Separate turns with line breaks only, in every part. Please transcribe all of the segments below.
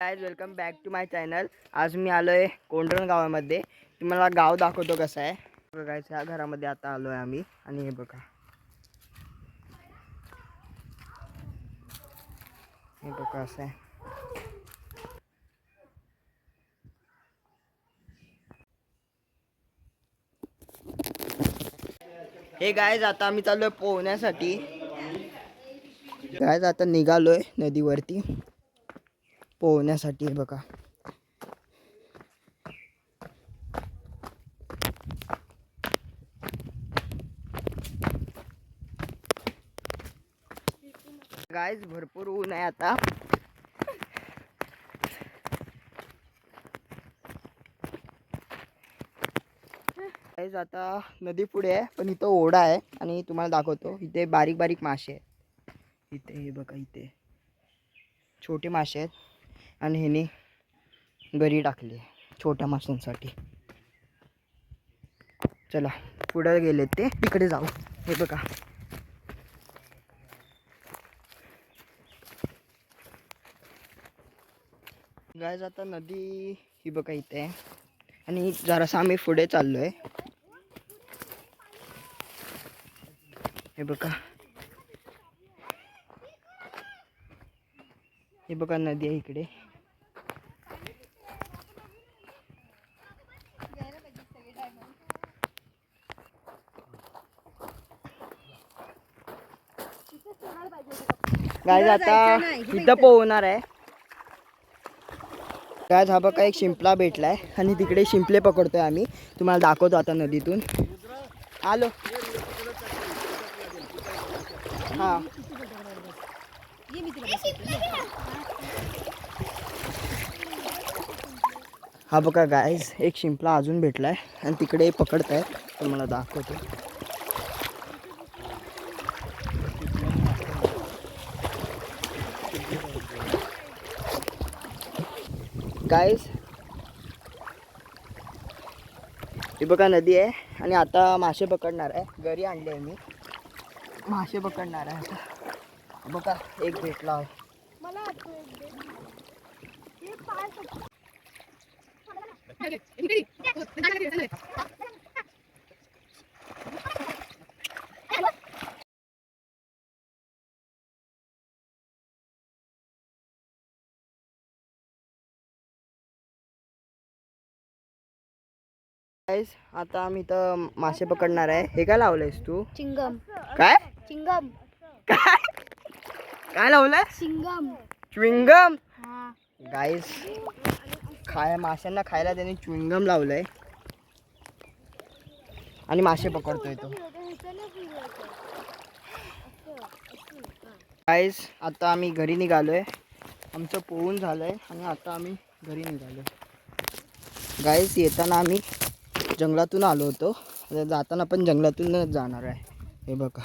Guys welcome back to my channel. आज मी आलोय कोंढरण गावामध्ये। तुम्हाला गाव दाखवतो कसं आहे बघा। गाइस ह्या घरामध्ये आता आलोय आम्ही आणि हे बघा, हे बघा असं आहे। हे गाइस आता आम्ही चाललोय पोहण्यासाठी। गाइस आता निघालोय नदीवरती पोहण्यासाठी। हे बघा गाइस भरपूर ऊन आहे आता। गाइस आता नदी पुढे आहे पण इथं ओढा आहे आणि तुम्हाला दाखवतो इथे बारीक बारीक मासे आहेत। इथे हे बघा, इथे छोटे मासे आहेत आणि ह्यानी गरी टाकली आहे छोट्या माशांसाठी। चला पुढे गेले ते तिकडे जाऊ। हे बघा गाइस आता नदी ही बघा इथे आहे आणि जरासा आम्ही पुढे चाललोय। हे बघा, हे बघा नदी आहे इकडे। गाइस आता इथं पोहणार आहे। गाइस हा बघा एक शिंपला भेटलाय आणि तिकडे शिंपले पकडतोय आम्ही। तुम्हाला दाखवतो आता नदीतून आलो। हा हा बघा गाइस एक शिंपला अजून भेटलाय आणि तिकडे पकडताय तर मला दाखवतो। गाइस हे बघा नदी आहे आणि आता मासे पकडणार आहे। घरी आणले मी मासे पकडणार आहे आता। बघा एक भेटला आहे। गाइस आता आम्ही इथं मासे पकडणार आहे। हे काय लावलंयस तू?
चिंगम।
काय
चिंगम?
काय काय लावलंय?
चिंगम।
च्युइंगम?
हाँ।
गाइस माशांना खायला त्याने च्युइंगम लावलंय आणि मासे पकडतोय तो। गाइस आता आम्ही घरी निघालोय। आमचं पोहून झालंय आणि आता आम्ही घरी निघालोय। गाइस येताना आम्ही जंगलातून आलो होतो, जाताना पण जंगलातूनच जाणार आहे। हे बघा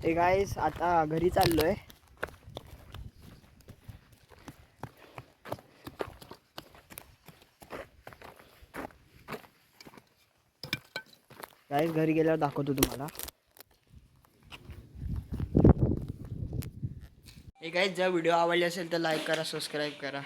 हे गाइस आता घरी चाललोय। गाइस घरी गेल्यावर दाखवतो तुम्हाला। हे गाइस जर व्हिडिओ आवडले असेल तर लाईक करा, सबस्क्राईब करा।